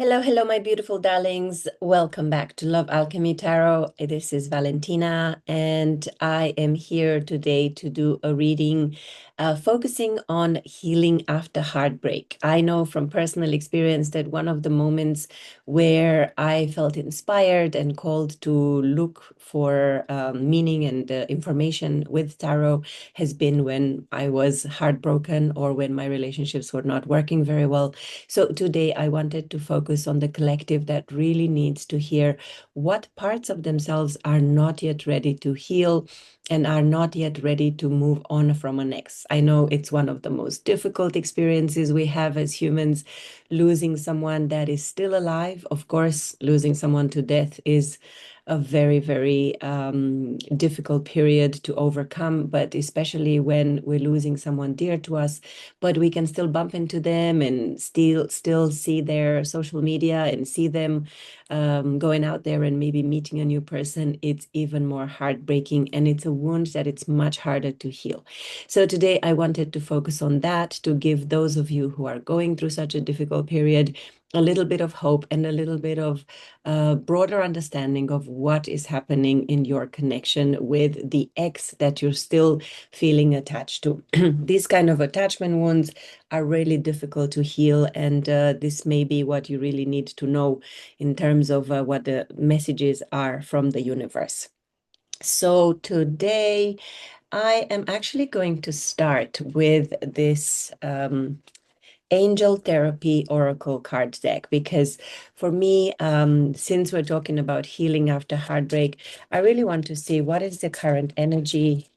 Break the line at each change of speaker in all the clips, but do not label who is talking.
Hello, hello, my beautiful darlings. Welcome back to Love Alchemy Tarot. This is Valentina, and I am here today to do a reading focusing on healing after heartbreak. I know from personal experience that one of the moments where I felt inspired and called to look for meaning and information with tarot has been when I was heartbroken or when my relationships were not working very well. So today I wanted to focus on the collective that really needs to hear what parts of themselves are not yet ready to heal and are not yet ready to move on from an ex. I know it's one of the most difficult experiences we have as humans, losing someone that is still alive. Of course, losing someone to death is a very, very difficult period to overcome, but especially when we're losing someone dear to us, but we can still bump into them and still see their social media and see them going out there and maybe meeting a new person. It's even more heartbreaking, and it's a wound that it's much harder to heal. So today I wanted to focus on that, to give those of you who are going through such a difficult period a little bit of hope and a little bit of broader understanding of what is happening in your connection with the ex that you're still feeling attached to. These kind of attachment wounds are really difficult to heal, and this may be what you really need to know in terms of what the messages are from the universe. So today I am actually going to start with this Angel Therapy Oracle card deck, because for me, since we're talking about healing after heartbreak, I really want to see what is the current energy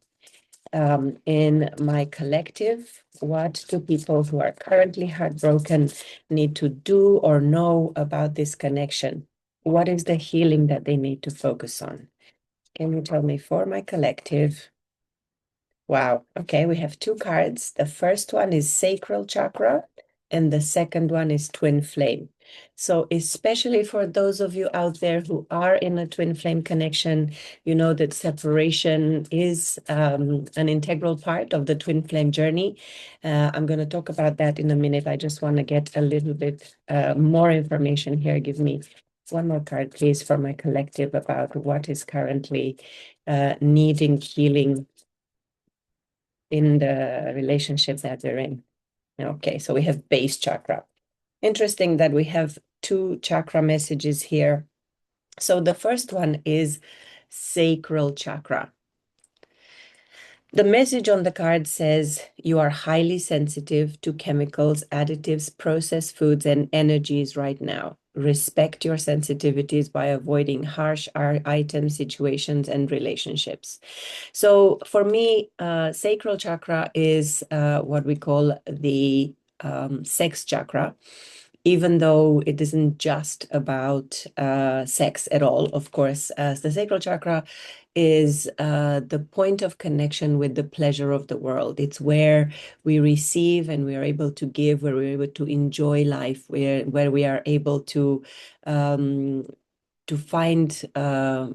in my collective. What do people who are currently heartbroken need to do or know about this connection? What is the healing that they need to focus on? Can you tell me for my collective? Wow. Okay, we have two cards. The first one is Sacral Chakra, and the second one is Twin Flame. So especially for those of you out there who are in a twin flame connection, you know that separation is an integral part of the twin flame journey. I'm going to talk about that in a minute. I just want to get a little bit more information here. Give me one more card, please, for my collective about what is currently needing healing in the relationship that they're in. Okay, so we have base chakra. Interesting that we have two chakra messages here. So the first one is sacral chakra. The message on the card says you are highly sensitive to chemicals, additives, processed foods, and energies right now. Respect your sensitivities by avoiding harsh items, situations, and relationships. So for me, sacral chakra is what we call the sex chakra, even though it isn't just about sex at all. Of course, the sacral chakra is the point of connection with the pleasure of the world. It's where we receive and we are able to give, where we're able to enjoy life, where we are able to find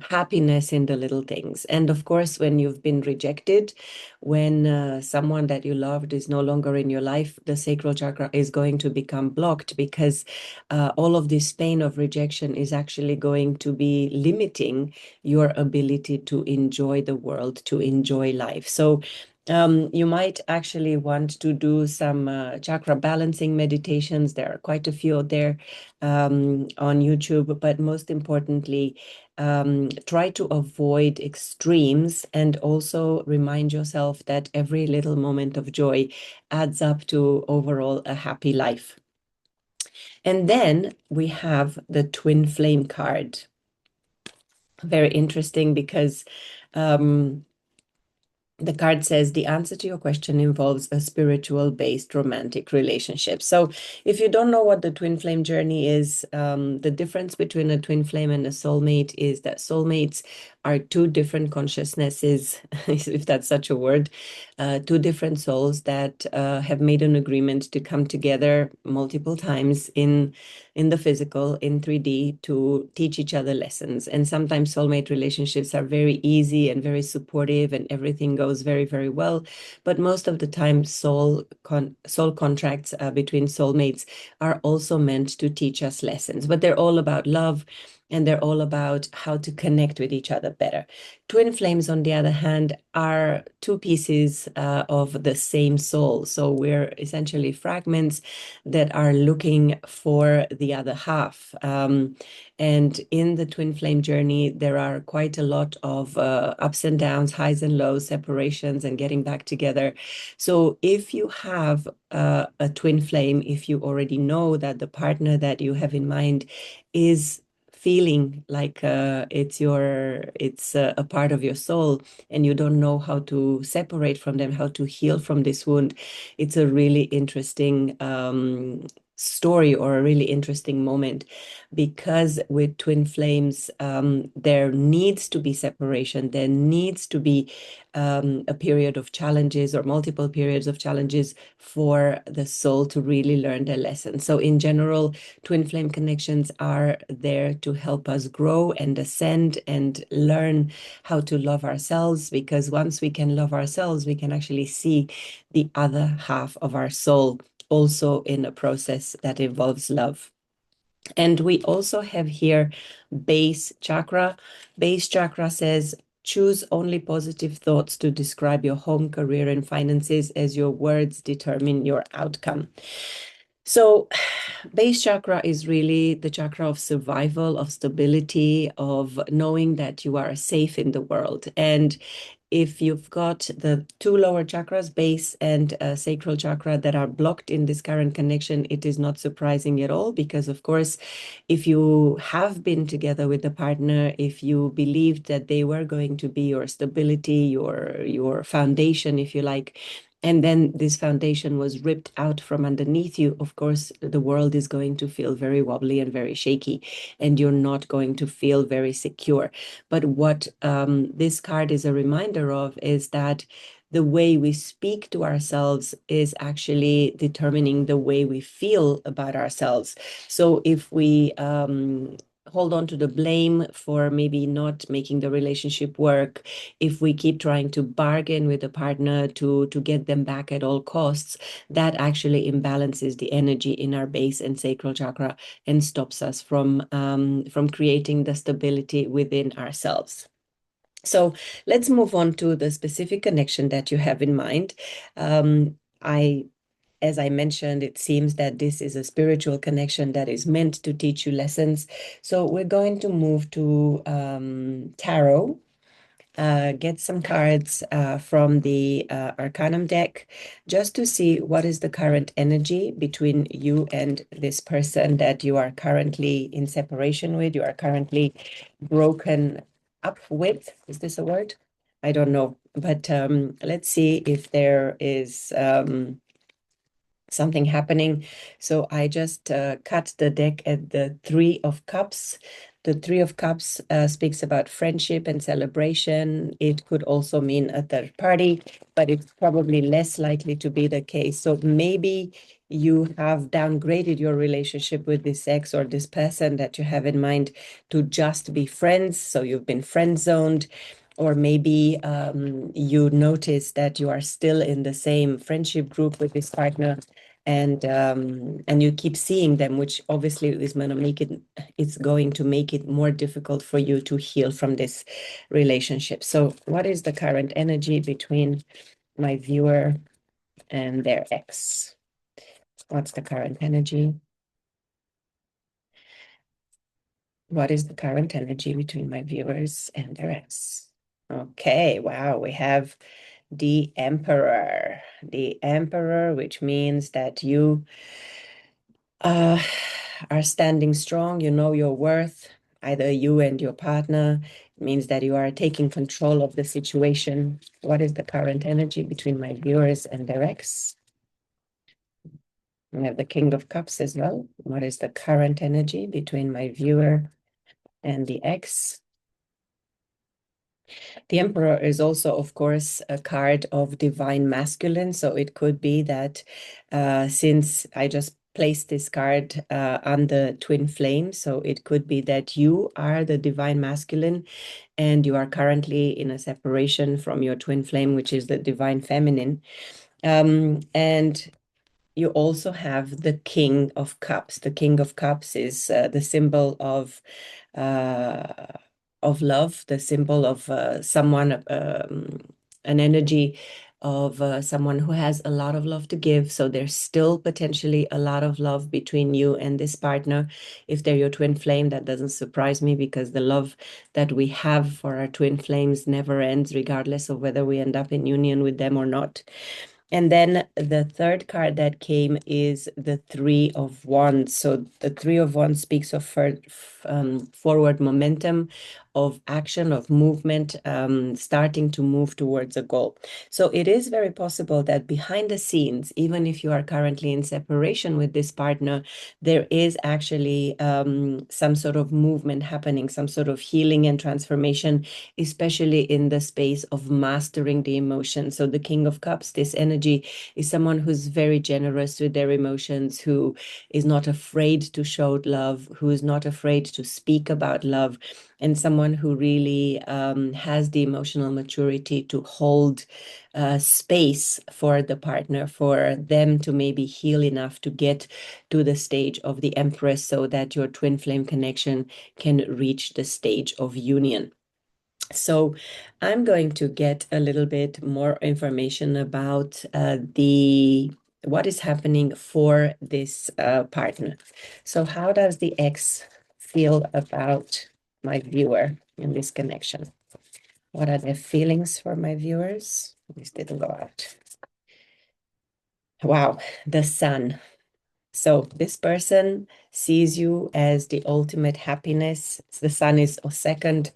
happiness in the little things. And of course, when you've been rejected, when someone that you loved is no longer in your life, the sacral chakra is going to become blocked, because all of this pain of rejection is actually going to be limiting your ability to enjoy the world, to enjoy life. So you might actually want to do some chakra balancing meditations. There are quite a few out there on YouTube, but most importantly, try to avoid extremes and also remind yourself that every little moment of joy adds up to overall a happy life. And then we have the twin flame card. Very interesting, because the card says the answer to your question involves a spiritual-based romantic relationship. So if you don't know what the twin flame journey is, the difference between a twin flame and a soulmate is that soulmates are two different consciousnesses, if that's such a word, two different souls that have made an agreement to come together multiple times in the physical, in 3D, to teach each other lessons. And sometimes soulmate relationships are very easy and very supportive, and everything goes very, very well. But most of the time, soul contracts between soulmates are also meant to teach us lessons, but they're all about love, and they're all about how to connect with each other better. Twin flames, on the other hand, are two pieces of the same soul. So we're essentially fragments that are looking for the other half. And in the twin flame journey, there are quite a lot of ups and downs, highs and lows, separations, and getting back together. So if you have a twin flame, if you already know that the partner that you have in mind is feeling like it's a part of your soul, and you don't know how to separate from them, how to heal from this wound, it's a really interesting story, or a really interesting moment, because with twin flames, there needs to be separation. There needs to be a period of challenges, or multiple periods of challenges, for the soul to really learn their lesson. So in general, twin flame connections are there to help us grow and ascend and learn how to love ourselves, because once we can love ourselves, we can actually see the other half of our soul also in a process that involves love. And we also have here base chakra. Base chakra says, choose only positive thoughts to describe your home, career, and finances, as your words determine your outcome. So base chakra is really the chakra of survival, of stability, of knowing that you are safe in the world. And if you've got the two lower chakras, base and sacral chakra, that are blocked in this current connection, it is not surprising at all, because of course, if you have been together with a partner, if you believed that they were going to be your stability, your foundation, if you like, and then this foundation was ripped out from underneath you, of course, the world is going to feel very wobbly and very shaky, and you're not going to feel very secure. But what this card is a reminder of is that the way we speak to ourselves is actually determining the way we feel about ourselves. So if we hold on to the blame for maybe not making the relationship work, if we keep trying to bargain with a partner to get them back at all costs, that actually imbalances the energy in our base and sacral chakra, and stops us from creating the stability within ourselves. So let's move on to the specific connection that you have in mind. As I mentioned, it seems that this is a spiritual connection that is meant to teach you lessons. So we're going to move to tarot. Get some cards from the Arcanum deck, just to see what is the current energy between you and this person that you are currently in separation with, you are currently broken up with. Is this a word? I don't know. But let's see if there is something happening. So I just cut the deck at the Three of Cups. The Three of Cups speaks about friendship and celebration. It could also mean a third party, but it's probably less likely to be the case. So maybe you have downgraded your relationship with this ex or this person that you have in mind to just be friends. So you've been friend zoned. Or maybe you notice that you are still in the same friendship group with this partner, and you keep seeing them, which obviously is going to make it more difficult for you to heal from this relationship. So what is the current energy between my viewer and their ex? What's the current energy? What is the current energy between my viewers and their ex? Okay, wow, we have the Emperor. The Emperor, which means that you are standing strong, you know your worth, either you and your partner. It means that you are taking control of the situation. What is the current energy between my viewers and their ex? We have the King of Cups as well. What is the current energy between my viewer and the ex? The Emperor is also, of course, a card of divine masculine. So it could be that since I just placed this card on the twin flame, so it could be that you are the divine masculine and you are currently in a separation from your twin flame, which is the divine feminine. And you also have the King of Cups. The King of Cups is the symbol of love, the symbol of someone, an energy of someone who has a lot of love to give. So there's still potentially a lot of love between you and this partner. If they're your twin flame, that doesn't surprise me because the love that we have for our twin flames never ends, regardless of whether we end up in union with them or not. And then the third card that came is the Three of Wands. So the Three of Wands speaks of forward momentum, of action, of movement, starting to move towards a goal. So it is very possible that behind the scenes, even if you are currently in separation with this partner, there is actually some sort of movement happening, some sort of healing and transformation, especially in the space of mastering the emotion. So the King of Cups, this energy, is someone who's very generous with their emotions, who is not afraid to show love, who is not afraid to speak about love, and someone who really has the emotional maturity to hold space for the partner, for them to maybe heal enough to get to the stage of the Empress so that your twin flame connection can reach the stage of union. So I'm going to get a little bit more information about what is happening for this partner. So how does the ex feel about my viewer in this connection? What are their feelings for my viewers? This didn't go out. Wow, the Sun. So this person sees you as the ultimate happiness. The Sun is a second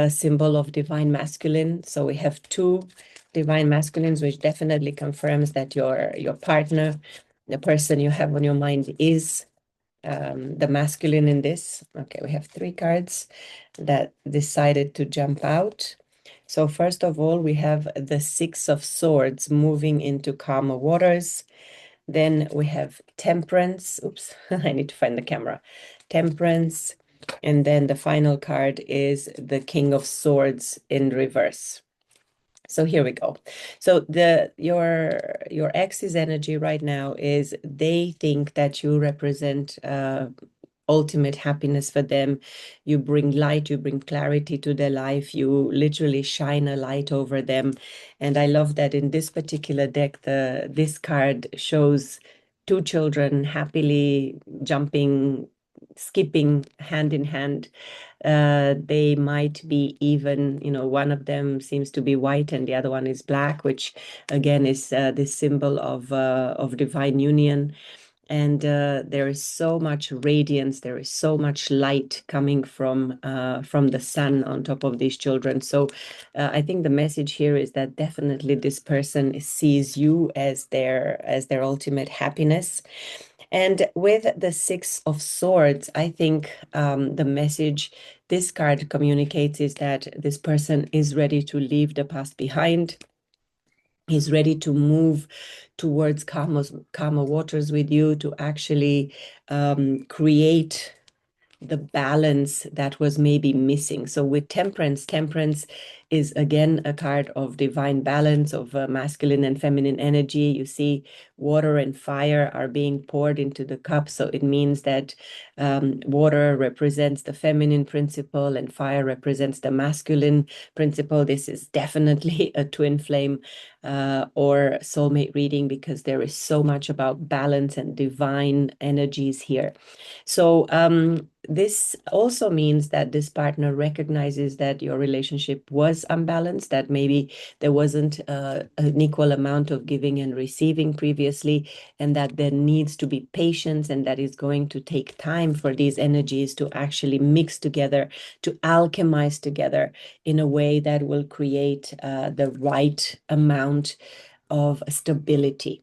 symbol of divine masculine. So we have two divine masculines, which definitely confirms that your partner, the person you have on your mind, is the masculine in this. Okay, we have three cards that decided to jump out. So first of all, we have the Six of Swords moving into calmer waters. Then we have Temperance. Oops, I need to find the camera. Temperance. And then the final card is the King of Swords in reverse. So here we go. So your ex's energy right now is they think that you represent ultimate happiness for them. You bring light, you bring clarity to their life. You literally shine a light over them. And I love that in this particular deck, this card shows two children happily jumping, skipping hand in hand. They might be even, one of them seems to be white and the other one is black, which again is this symbol of divine union. And there is so much radiance, there is so much light coming from the sun on top of these children. So I think the message here is that definitely this person sees you as their ultimate happiness. And with the Six of Swords, I think the message this card communicates is that this person is ready to leave the past behind. He's ready to move towards calmer waters with you, to actually create the balance that was maybe missing. So with Temperance, Temperance is again a card of divine balance, of masculine and feminine energy. You see water and fire are being poured into the cup. So it means that water represents the feminine principle and fire represents the masculine principle. This is definitely a twin flame or soulmate reading because there is so much about balance and divine energies here. So this also means that this partner recognizes that your relationship was unbalanced, that maybe there wasn't an equal amount of giving and receiving previously, and that there needs to be patience, and that it's going to take time for these energies to actually mix together, to alchemize together in a way that will create the right amount of stability.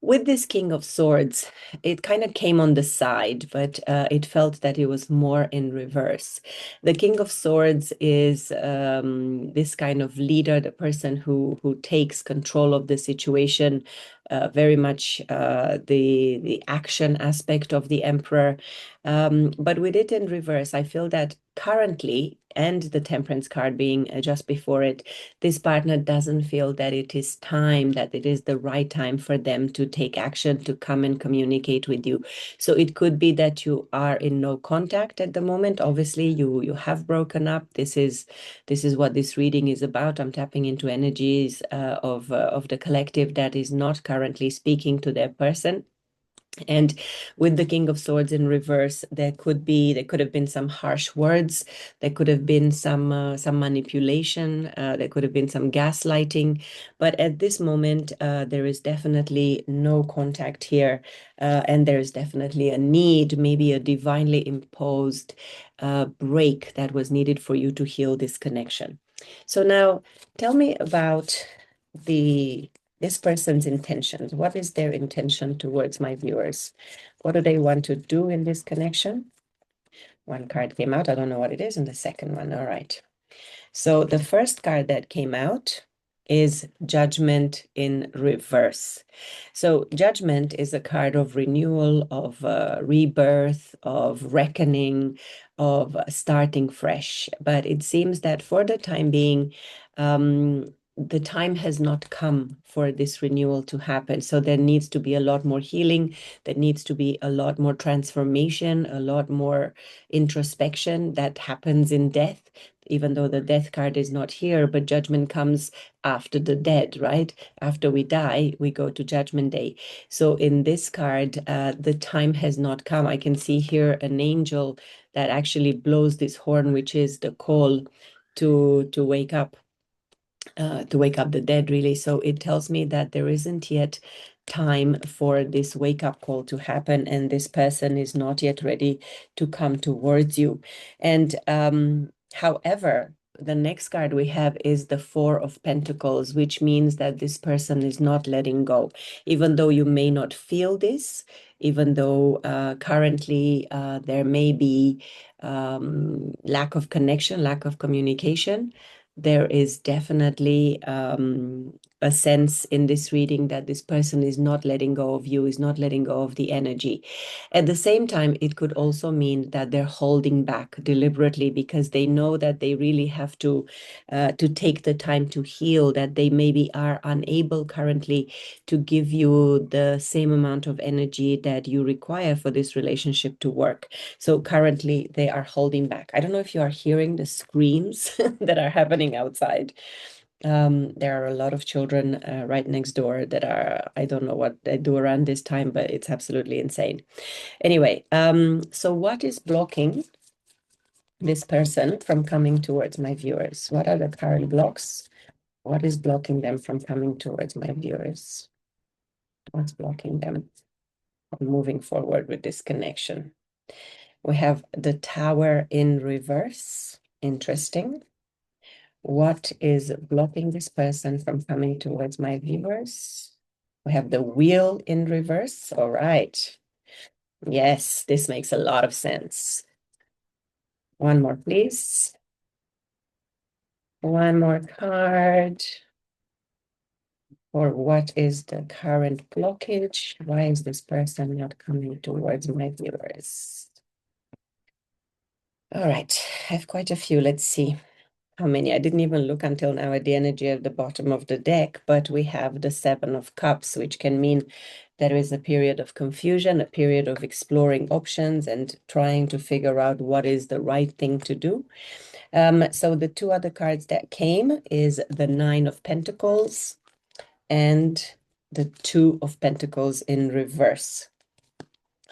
With this King of Swords, it kind of came on the side, but it felt that it was more in reverse. The King of Swords is this kind of leader, the person who takes control of the situation, very much the action aspect of the Emperor. But with it in reverse, I feel that currently, and the Temperance card being just before it, this partner doesn't feel that it is time, that it is the right time for them to take action, to come and communicate with you. So it could be that you are in no contact at the moment. Obviously, you have broken up. This is what this reading is about. I'm tapping into energies of the collective that is not currently speaking to their person. And with the King of Swords in reverse, there could have been some harsh words, there could have been some manipulation, there could have been some gaslighting. But at this moment, there is definitely no contact here, and there is definitely a need, maybe a divinely imposed break that was needed for you to heal this connection. So now, tell me about this person's intentions. What is their intention towards my viewers? What do they want to do in this connection? One card came out. I don't know what it is. And the second one. All right. So the first card that came out is Judgment in reverse. So Judgment is a card of renewal, of rebirth, of reckoning, of starting fresh. But it seems that for the time being, the time has not come for this renewal to happen. So there needs to be a lot more healing. There needs to be a lot more transformation, a lot more introspection that happens in death, even though the death card is not here, but judgment comes after the dead, right? After we die, we go to Judgment Day. So in this card, the time has not come. I can see here an angel that actually blows this horn, which is the call to wake up. To wake up the dead, really. So it tells me that there isn't yet time for this wake-up call to happen, and this person is not yet ready to come towards you. And however, the next card we have is the Four of Pentacles, which means that this person is not letting go. Even though you may not feel this, even though currently there may be lack of connection, lack of communication, there is definitely a sense in this reading that this person is not letting go of you, is not letting go of the energy. At the same time, it could also mean that they're holding back deliberately because they know that they really have to take the time to heal, that they maybe are unable currently to give you the same amount of energy that you require for this relationship to work. So currently they are holding back. I don't know if you are hearing the screams that are happening outside. There are a lot of children right next door that are, I don't know what they do around this time, but it's absolutely insane. Anyway, so what is blocking this person from coming towards my viewers? What are the current blocks? What is blocking them from coming towards my viewers? What's blocking them from moving forward with this connection? We have the Tower in reverse. Interesting. What is blocking this person from coming towards my viewers? We have the Wheel in reverse. All right. Yes, this makes a lot of sense. One more, please. One more card. Or what is the current blockage? Why is this person not coming towards my viewers? All right, I have quite a few. Let's see how many. I didn't even look until now at the energy at the bottom of the deck, but we have the Seven of Cups, which can mean there is a period of confusion, a period of exploring options and trying to figure out what is the right thing to do. So the two other cards that came is the Nine of Pentacles and the Two of Pentacles in reverse.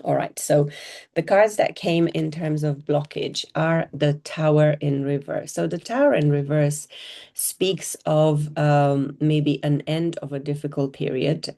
All right, so the cards that came in terms of blockage are the Tower in reverse. So the Tower in reverse speaks of maybe an end of a difficult period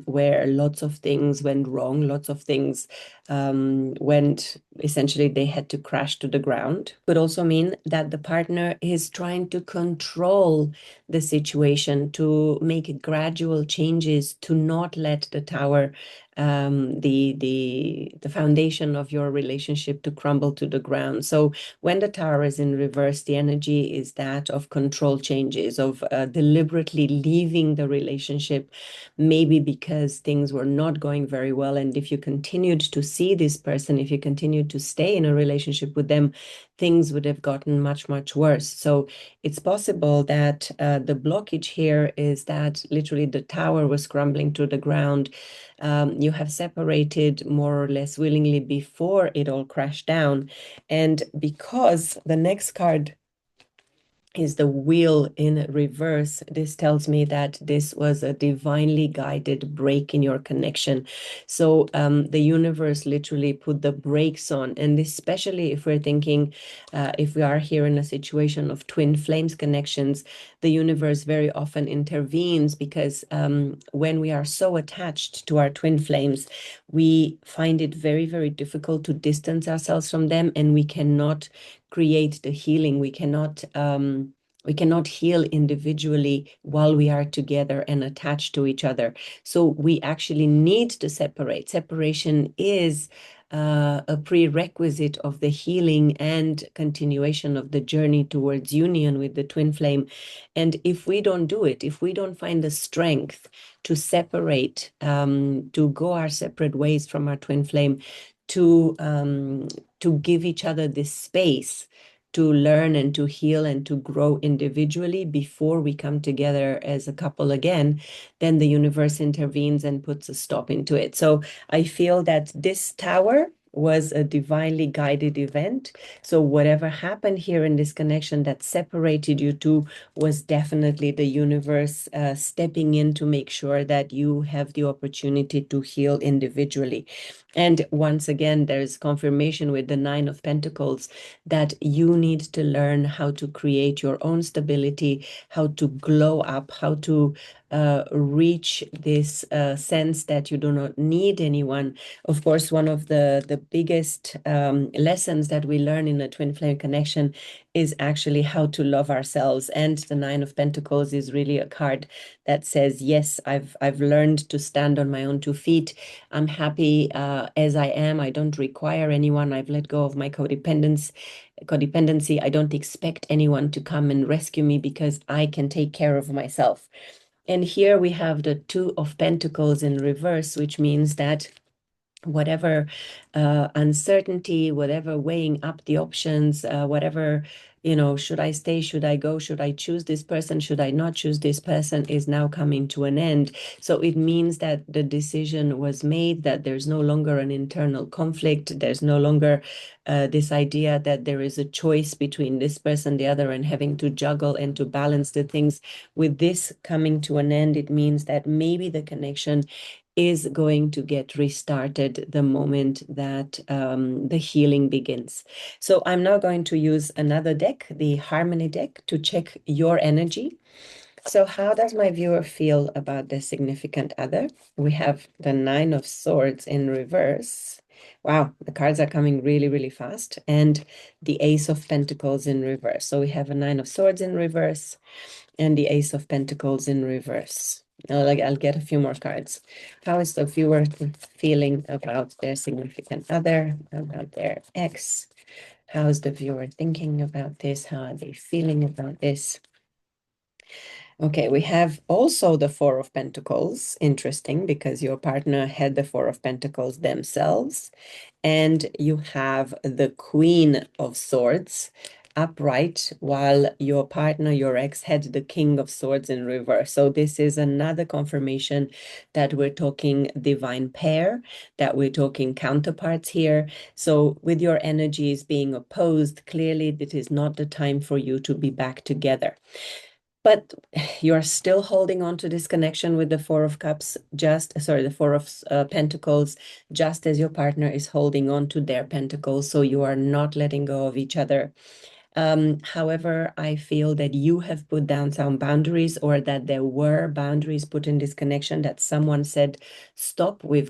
where lots of things went wrong, lots of things went, essentially they had to crash to the ground. Could also mean that the partner is trying to control the situation, to make gradual changes, to not let the tower the foundation of your relationship to crumble to the ground. So when the tower is in reverse, the energy is that of control changes, of deliberately leaving the relationship, maybe because things were not going very well. And if you continued to see this person, if you continued to stay in a relationship with them, things would have gotten much, much worse. So it's possible that the blockage here is that literally the tower was crumbling to the ground. You have separated more or less willingly before it all crashed down. And because the next card is the wheel in reverse, this tells me that this was a divinely guided break in your connection. So the universe literally put the brakes on, and especially if we're thinking, if we are here in a situation of twin flames connections, the universe very often intervenes because when we are so attached to our twin flames, we find it very, very difficult to distance ourselves from them, and we cannot create the healing. We cannot heal individually while we are together and attached to each other. So we actually need to separate. Separation is a prerequisite of the healing and continuation of the journey towards union with the twin flame. And if we don't do it, if we don't find the strength to separate, to go our separate ways from our twin flame, to give each other this space to learn and to heal and to grow individually before we come together as a couple again, then the universe intervenes and puts a stop into it. So I feel that this tower was a divinely guided event. So whatever happened here in this connection that separated you two was definitely the universe stepping in to make sure that you have the opportunity to heal individually. And once again, there's confirmation with the Nine of Pentacles that you need to learn how to create your own stability, how to glow up, how to reach this sense that you do not need anyone. Of course, one of the biggest lessons that we learn in a twin flame connection is actually how to love ourselves. And the Nine of Pentacles is really a card that says, yes, I've learned to stand on my own two feet. I'm happy as I am. I don't require anyone. I've let go of my codependency. I don't expect anyone to come and rescue me because I can take care of myself. And here we have the Two of Pentacles in reverse, which means that whatever uncertainty, whatever weighing up the options, whatever, should I stay, should I go, should I choose this person, should I not choose this person, is now coming to an end. So it means that the decision was made, that there's no longer an internal conflict. There's no longer this idea that there is a choice between this person, the other, and having to juggle and to balance the things. With this coming to an end, it means that maybe the connection is going to get restarted the moment that the healing begins. So I'm now going to use another deck, the Harmony deck, to check your energy. So how does my viewer feel about the significant other? We have the Nine of Swords in reverse. Wow, the cards are coming really, really fast. And the Ace of Pentacles in reverse. So we have a Nine of Swords in reverse and the Ace of Pentacles in reverse. I'll get a few more cards. How is the viewer feeling about their significant other, about their ex? How is the viewer thinking about this? How are they feeling about this? Okay, we have also the Four of Pentacles. Interesting, because your partner had the Four of Pentacles themselves. And you have the Queen of Swords upright, while your partner, your ex, had the King of Swords in reverse. So this is another confirmation that we're talking divine pair, that we're talking counterparts here. So with your energies being opposed, clearly it is not the time for you to be back together. But you're still holding on to this connection with the Four of Cups, the Four of Pentacles, just as your partner is holding on to their Pentacles. So you are not letting go of each other. However, I feel that you have put down some boundaries, or that there were boundaries put in this connection, that someone said, stop, we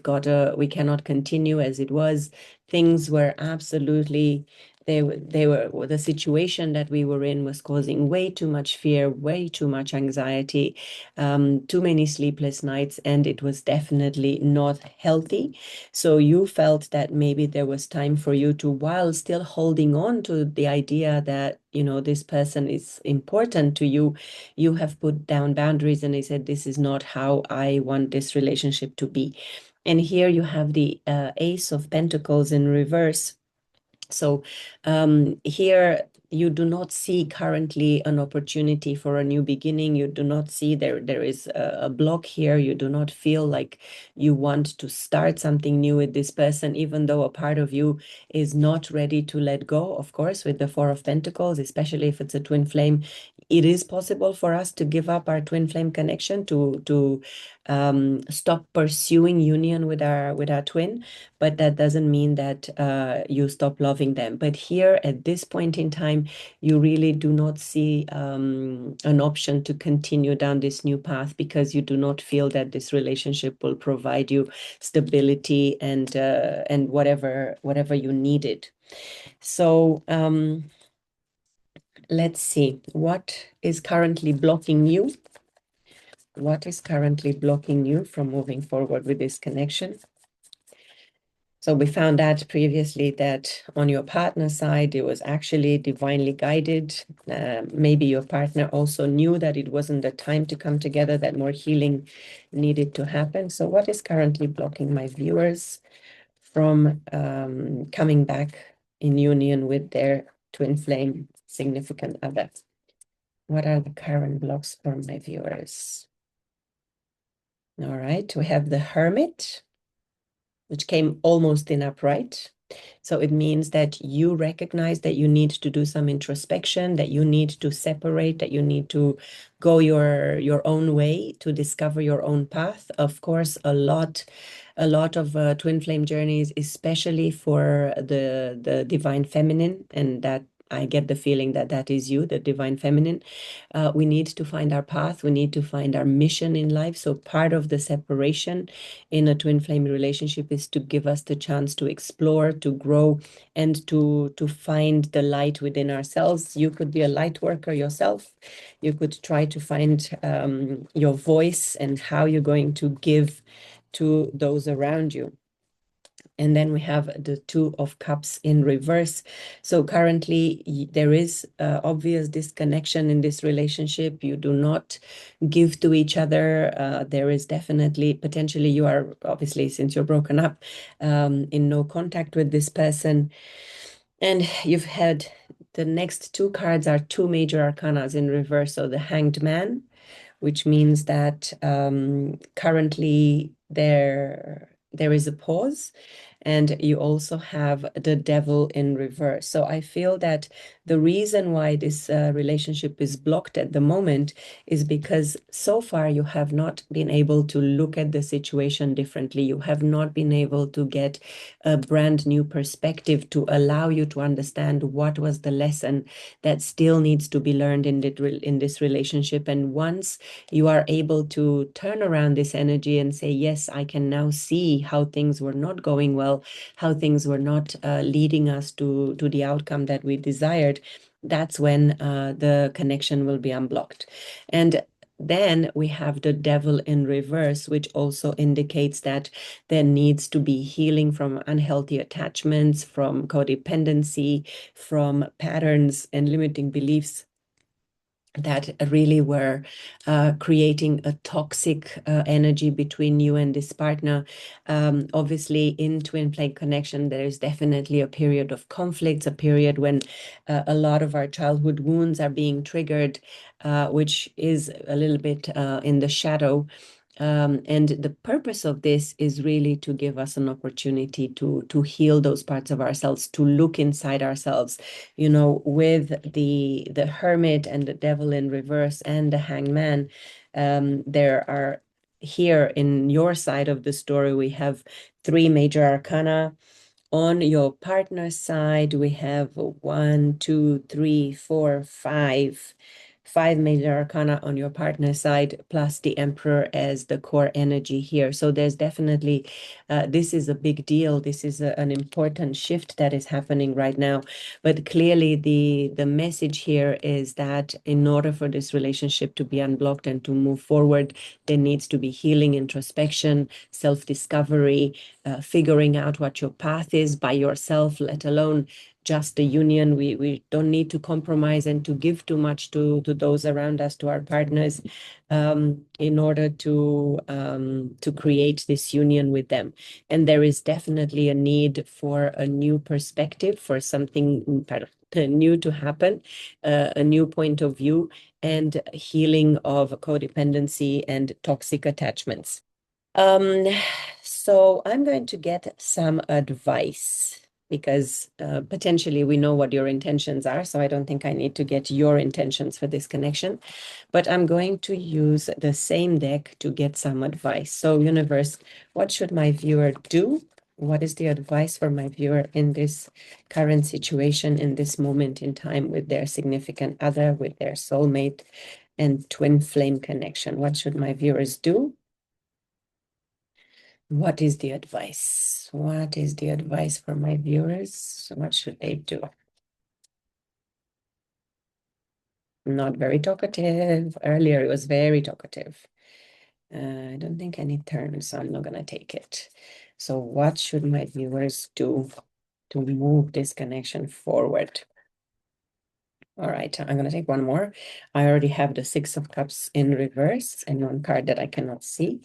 cannot continue as it was. Things were absolutely, the situation that we were in was causing way too much fear, way too much anxiety, too many sleepless nights, and it was definitely not healthy. So you felt that maybe there was time for you to, while still holding on to the idea that, this person is important to you, you have put down boundaries, and they said, this is not how I want this relationship to be. And here you have the Ace of Pentacles in reverse. So here you do not see currently an opportunity for a new beginning. You do not see there is a block here. You do not feel like you want to start something new with this person, even though a part of you is not ready to let go. Of course, with the Four of Pentacles, especially if it's a twin flame, it is possible for us to give up our twin flame connection, to stop pursuing union with our twin, but that doesn't mean that you stop loving them. But here at this point in time, you really do not see an option to continue down this new path, because you do not feel that this relationship will provide you stability and whatever you needed. So let's see what is currently blocking you. What is currently blocking you from moving forward with this connection? So we found out previously that on your partner side, it was actually divinely guided. Maybe your partner also knew that it wasn't the time to come together, that more healing needed to happen. So what is currently blocking my viewers from coming back in union with their twin flame significant other? What are the current blocks for my viewers? All right, we have the Hermit, which came almost in upright. So it means that you recognize that you need to do some introspection, that you need to separate, that you need to go your own way to discover your own path. Of course, a lot of twin flame journeys, especially for the divine feminine, and that I get the feeling that that is you, the divine feminine. We need to find our path. We need to find our mission in life. So part of the separation in a twin flame relationship is to give us the chance to explore, to grow, and to find the light within ourselves. You could be a light worker yourself. You could try to find your voice and how you're going to give to those around you. And then we have the Two of Cups in reverse. So currently there is obvious disconnection in this relationship. You do not give to each other. There is definitely, potentially you are, obviously, since you're broken up, in no contact with this person. And you've had, the next two cards are two major arcanas in reverse. So the Hanged Man, which means that currently there is a pause, and you also have the Devil in reverse. So I feel that the reason why this relationship is blocked at the moment is because so far you have not been able to look at the situation differently. You have not been able to get a brand new perspective to allow you to understand what was the lesson that still needs to be learned in this relationship. And once you are able to turn around this energy and say, yes, I can now see how things were not going well, how things were not leading us to the outcome that we desired, that's when the connection will be unblocked. And then we have the Devil in reverse, which also indicates that there needs to be healing from unhealthy attachments, from codependency, from patterns and limiting beliefs that really were creating a toxic energy between you and this partner. Obviously, in twin flame connection, there is definitely a period of conflicts, a period when a lot of our childhood wounds are being triggered, which is a little bit in the shadow. And the purpose of this is really to give us an opportunity to heal those parts of ourselves, to look inside ourselves. With the Hermit and the Devil in reverse and the Hanged Man, there are here in your side of the story, we have three major arcana. On your partner's side, we have one, two, three, four, five major arcana on your partner's side, plus the Emperor as the core energy here. So there's definitely, this is a big deal. This is an important shift that is happening right now. But clearly the message here is that in order for this relationship to be unblocked and to move forward, there needs to be healing, introspection, self-discovery, figuring out what your path is by yourself, let alone just a union. We don't need to compromise and to give too much to those around us, to our partners, in order to create this union with them. And there is definitely a need for a new perspective, for something new to happen, a new point of view, and healing of codependency and toxic attachments. Um, so I'm going to get some advice because potentially we know what your intentions are. So I don't think I need to get your intentions for this connection, but I'm going to use the same deck to get some advice. So universe, what should my viewer do? What is the advice for my viewer in this current situation, in this moment in time with their significant other, with their soulmate and twin flame connection? What should my viewers do? What is the advice? What is the advice for my viewers? What should they do? Not very talkative. Earlier, it was very talkative. I don't think any turns, so I'm not going to take it. So what should my viewers do to move this connection forward? All right, I'm going to take one more. I already have the Six of Cups in reverse and one card that I cannot see.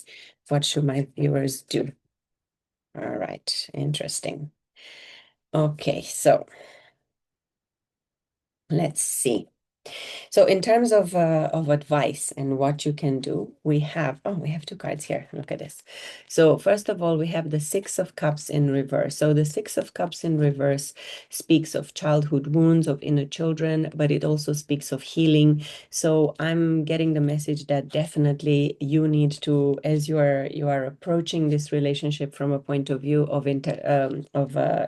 What should my viewers do? All right, interesting. Okay, so let's see. So in terms of advice and what you can do, we have two cards here. Look at this. So first of all, we have the Six of Cups in reverse. So the Six of Cups in reverse speaks of childhood wounds, of inner children, but it also speaks of healing. So I'm getting the message that definitely you need to, as you are approaching this relationship from a point of view of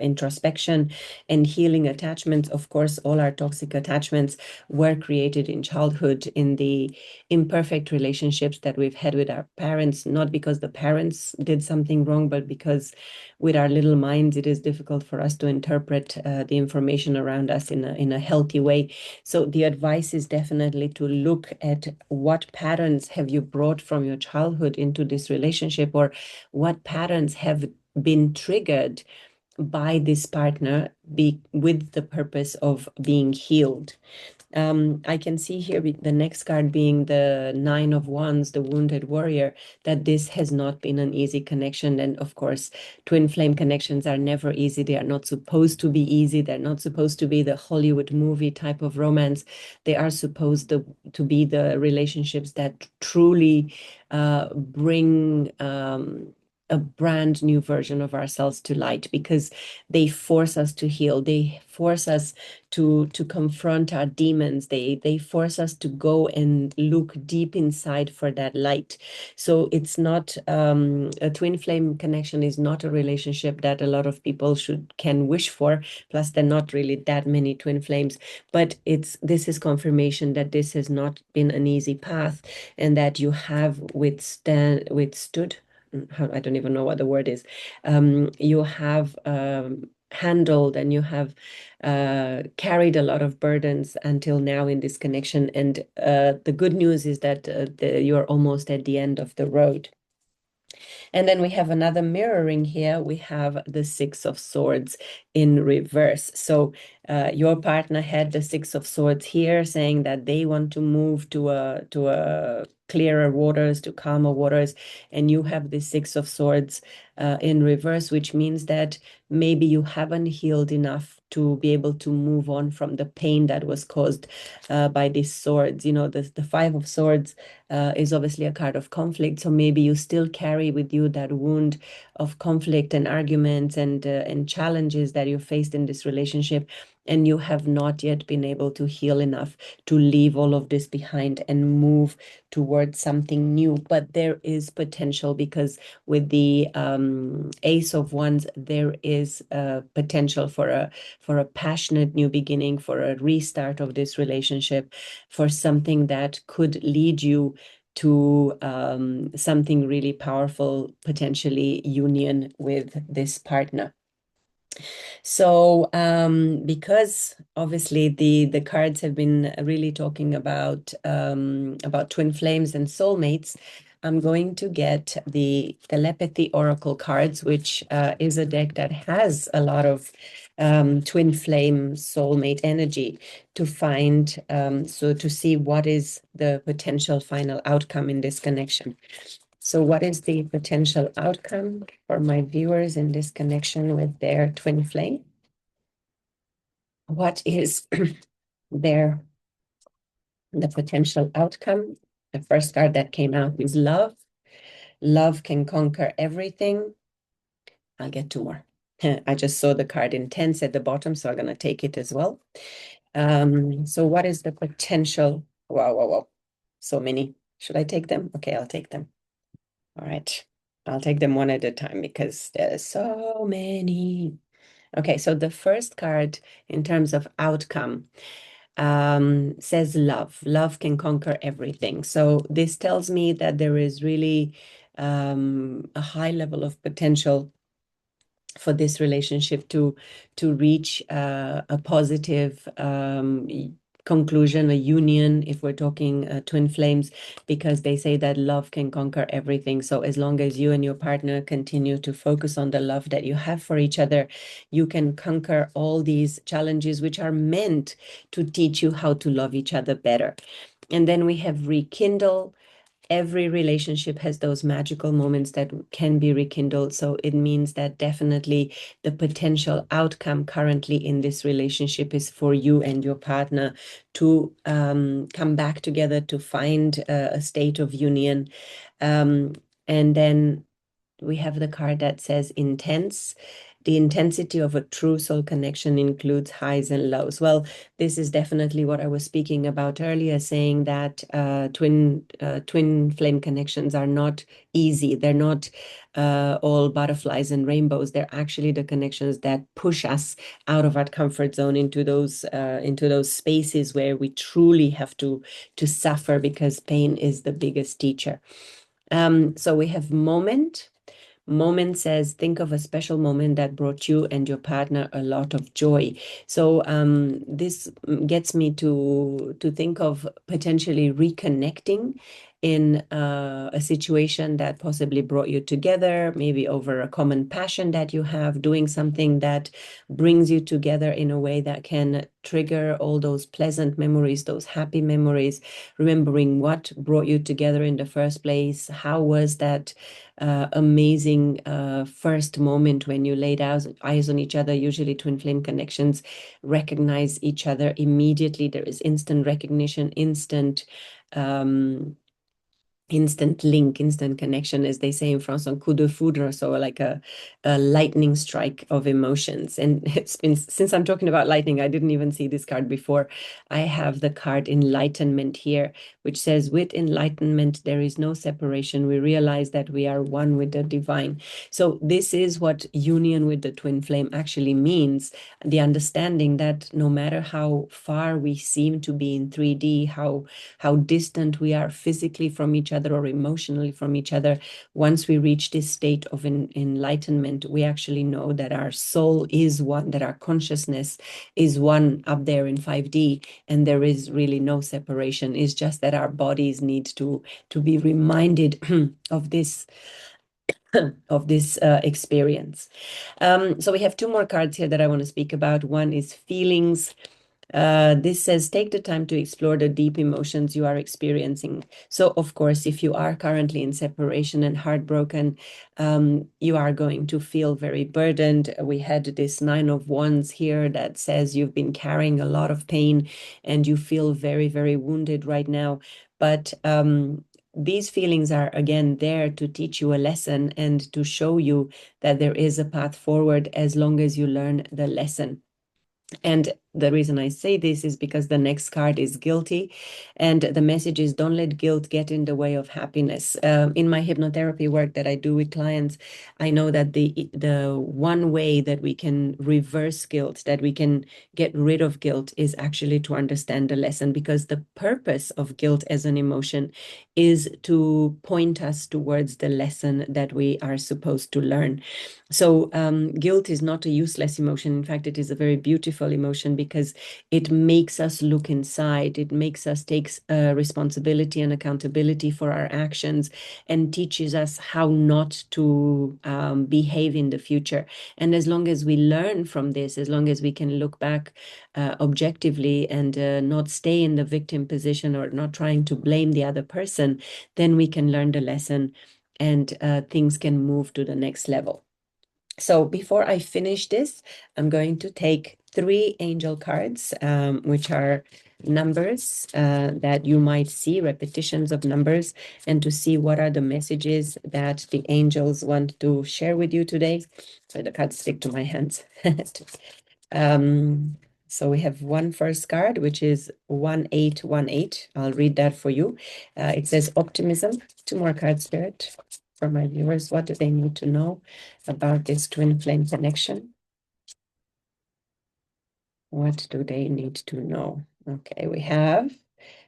introspection and healing attachments. Of course, all our toxic attachments were created in childhood, in the imperfect relationships that we've had with our parents, not because the parents did something wrong, but because with our little minds, it is difficult for us to interpret the information around us in a healthy way. So the advice is definitely to look at what patterns have you brought from your childhood into this relationship, or what patterns have been triggered by this partner with the purpose of being healed. I can see here the next card being the Nine of Wands, the Wounded Warrior, that this has not been an easy connection. And of course, twin flame connections are never easy. They are not supposed to be easy. They're not supposed to be the Hollywood movie type of romance. They are supposed to be the relationships that truly bring a brand new version of ourselves to light, because they force us to heal. They force us to confront our demons. They force us to go and look deep inside for that light. So it's not a twin flame connection is not a relationship that a lot of people can wish for. Plus, there are not really that many twin flames. But this is confirmation that this has not been an easy path, and that you have withstood. I don't even know what the word is. You have handled, and you have carried a lot of burdens until now in this connection. And the good news is that you're almost at the end of the road. And then we have another mirroring here. We have the Six of Swords in reverse. So your partner had the Six of Swords here, saying that they want to move to a clearer waters, to calmer waters. And you have the Six of Swords in reverse, which means that maybe you haven't healed enough to be able to move on from the pain that was caused by these swords. You know, the Five of Swords is obviously a card of conflict. So maybe you still carry with you that wound of conflict and arguments and challenges that you faced in this relationship. And you have not yet been able to heal enough to leave all of this behind and move towards something new. But there is potential, because with the Ace of Wands, there is potential for a passionate new beginning, for a restart of this relationship, for something that could lead you to something really powerful, potentially union with this partner. So, because obviously the cards have been really talking about twin flames and soulmates, I'm going to get the telepathy oracle cards, which is a deck that has a lot of twin flame soulmate energy, to find so to see what is the potential final outcome in this connection. So what is the potential outcome for my viewers in this connection with their twin flame? What is the potential outcome? The first card that came out is love. Love can conquer everything. I'll get two more. I just saw the card intense at the bottom, so I'm going to take it as well. So what is the potential? Wow, wow, wow. So many. Should I take them? Okay, I'll take them. All right. I'll take them one at a time because there's so many. Okay, so the first card in terms of outcome says love. Love can conquer everything. So this tells me that there is really a high level of potential for this relationship to reach a positive conclusion, a union, if we're talking twin flames, because they say that love can conquer everything. So as long as you and your partner continue to focus on the love that you have for each other, you can conquer all these challenges, which are meant to teach you how to love each other better. And then we have rekindle. Every relationship has those magical moments that can be rekindled. So it means that definitely the potential outcome currently in this relationship is for you and your partner to come back together, to find a state of union. And then we have the card that says intense. The intensity of a true soul connection includes highs and lows. Well, this is definitely what I was speaking about earlier, saying that twin flame connections are not easy. They're not all butterflies and rainbows. They're actually the connections that push us out of our comfort zone into those spaces where we truly have to suffer, because pain is the biggest teacher. So we have moment. Moment says, think of a special moment that brought you and your partner a lot of joy. So this gets me to think of potentially reconnecting in a situation that possibly brought you together, maybe over a common passion that you have, doing something that brings you together in a way that can trigger all those pleasant memories, those happy memories, remembering what brought you together in the first place. How was that amazing first moment when you laid eyes on each other? Usually twin flame connections recognize each other immediately. There is instant recognition, instant link, instant connection, as they say in France, un coup de foudre, so like a lightning strike of emotions. And it's been, since I'm talking about lightning, I didn't even see this card before. I have the card enlightenment here, which says, with enlightenment, there is no separation. We realize that we are one with the divine. So this is what union with the twin flame actually means. The understanding that no matter how far we seem to be in 3D, how distant we are physically from each other or emotionally from each other, once we reach this state of enlightenment, we actually know that our soul is one, that our consciousness is one up there in 5D, and there is really no separation. It's just that our bodies need to be reminded of this experience. So we have two more cards here that I want to speak about. One is feelings. This says, take the time to explore the deep emotions you are experiencing. So, of course, if you are currently in separation and heartbroken, you are going to feel very burdened. We had this Nine of Wands here that says you've been carrying a lot of pain and you feel very, very wounded right now. But these feelings are, again, there to teach you a lesson and to show you that there is a path forward as long as you learn the lesson. And the reason I say this is because the next card is guilty, and the message is don't let guilt get in the way of happiness. In my hypnotherapy work that I do with clients, I know that the one way that we can reverse guilt, that we can get rid of guilt, is actually to understand the lesson, because the purpose of guilt as an emotion is to point us towards the lesson that we are supposed to learn. So guilt is not a useless emotion. In fact, it is a very beautiful emotion because it makes us look inside. It makes us take responsibility and accountability for our actions and teaches us how not to behave in the future. And as long as we learn from this, as long as we can look back objectively and not stay in the victim position or not trying to blame the other person, then we can learn the lesson and things can move to the next level. So before I finish this, I'm going to take 3 angel cards, which are numbers that you might see, repetitions of numbers, and to see what are the messages that the angels want to share with you today. So the cards stick to my hands. So we have one first card, which is 1818. I'll read that for you. It says optimism. 2 more cards, Spirit, for my viewers. What do they need to know about this twin flame connection? What do they need to know? Okay, we have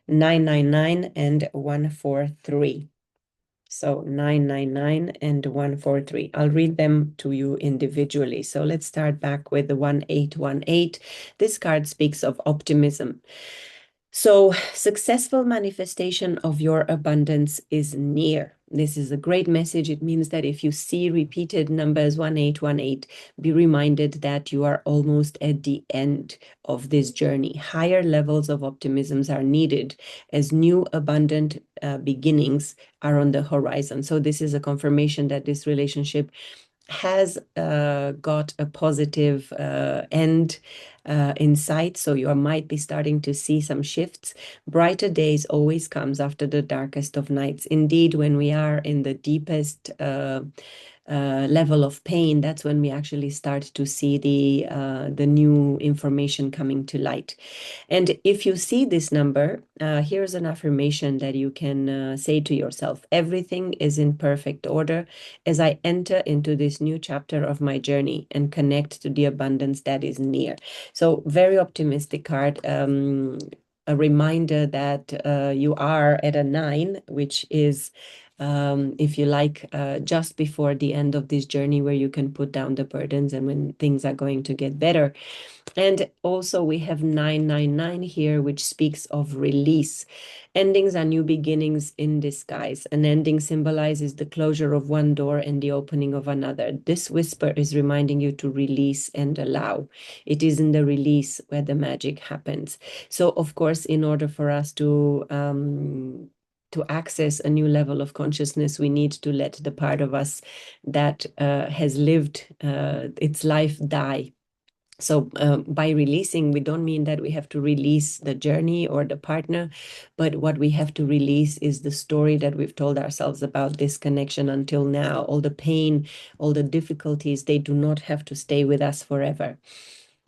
999 and 143. So 999 and 143. I'll read them to you individually. So let's start back with the 1818. This card speaks of optimism. So successful manifestation of your abundance is near. This is a great message. It means that if you see repeated numbers 1818, be reminded that you are almost at the end of this journey. Higher levels of optimisms are needed as new abundant beginnings are on the horizon. So this is a confirmation that this relationship has got a positive end in sight. So you might be starting to see some shifts. Brighter days always comes after the darkest of nights. Indeed, when we are in the deepest level of pain, that's when we actually start to see the new information coming to light. And if you see this number, here's an affirmation that you can say to yourself: everything is in perfect order as I enter into this new chapter of my journey and connect to the abundance that is near. So very optimistic card. A reminder that you are at a 9, which is, if you like, just before the end of this journey where you can put down the burdens and when things are going to get better. And also we have 999 here, which speaks of release. Endings are new beginnings in disguise. An ending symbolizes the closure of one door and the opening of another. This whisper is reminding you to release and allow. It is in the release where the magic happens. So, of course, in order for us to access a new level of consciousness, we need to let the part of us that has lived its life die. So by releasing, we don't mean that we have to release the journey or the partner, but what we have to release is the story that we've told ourselves about this connection until now. All the pain, all the difficulties, they do not have to stay with us forever.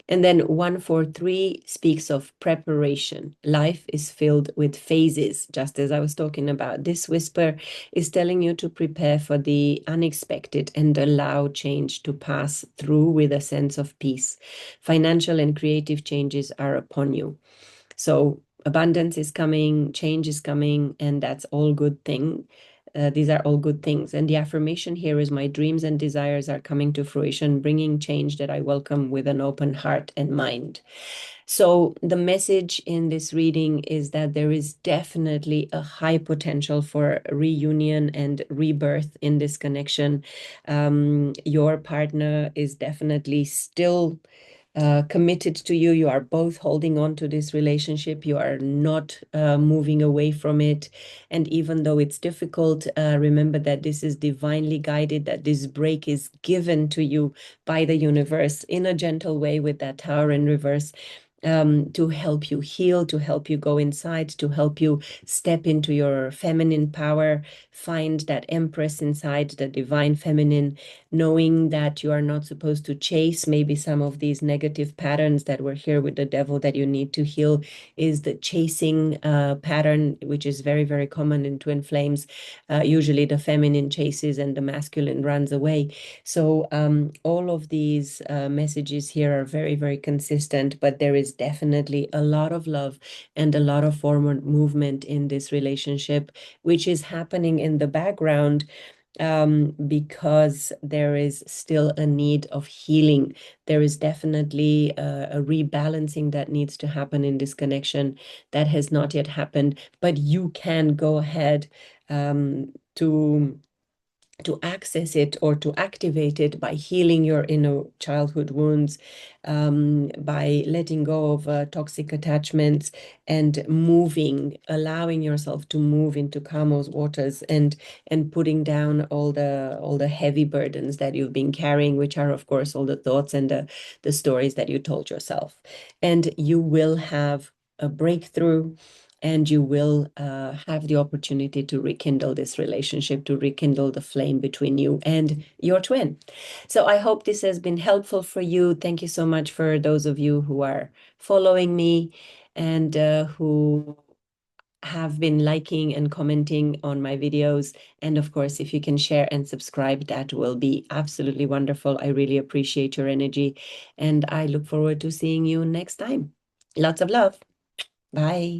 And then 143 speaks of preparation. Life is filled with phases, just as I was talking about. This whisper is telling you to prepare for the unexpected and allow change to pass through with a sense of peace. Financial and creative changes are upon you. So abundance is coming, change is coming, and that's all good thing. These are all good things. And the affirmation here is my dreams and desires are coming to fruition, bringing change that I welcome with an open heart and mind. So the message in this reading is that there is definitely a high potential for reunion and rebirth in this connection. Your partner is definitely still committed to you. You are both holding on to this relationship. You are not moving away from it. And even though it's difficult, remember that this is divinely guided, that this break is given to you by the universe in a gentle way with that Tower in reverse. To help you heal, to help you go inside, to help you step into your feminine power, find that Empress inside, the divine feminine, knowing that you are not supposed to chase maybe some of these negative patterns that were here with the devil that you need to heal, is the chasing pattern, which is very, very common in twin flames. Usually the feminine chases and the masculine runs away. So all of these messages here are very, very consistent, but there is definitely a lot of love and a lot of forward movement in this relationship, which is happening in the background because there is still a need of healing. There is definitely a rebalancing that needs to happen in this connection that has not yet happened, but you can go ahead to access it or to activate it by healing your inner childhood wounds, by letting go of toxic attachments and moving, allowing yourself to move into calmer waters and putting down all the heavy burdens that you've been carrying, which are of course all the thoughts and the stories that you told yourself. And you will have a breakthrough, and you will have the opportunity to rekindle this relationship, to rekindle the flame between you and your twin. So I hope this has been helpful for you. Thank you so much for those of you who are following me and who have been liking and commenting on my videos. And of course, if you can share and subscribe, that will be absolutely wonderful. I really appreciate your energy, and I look forward to seeing you next time. Lots of love. Bye.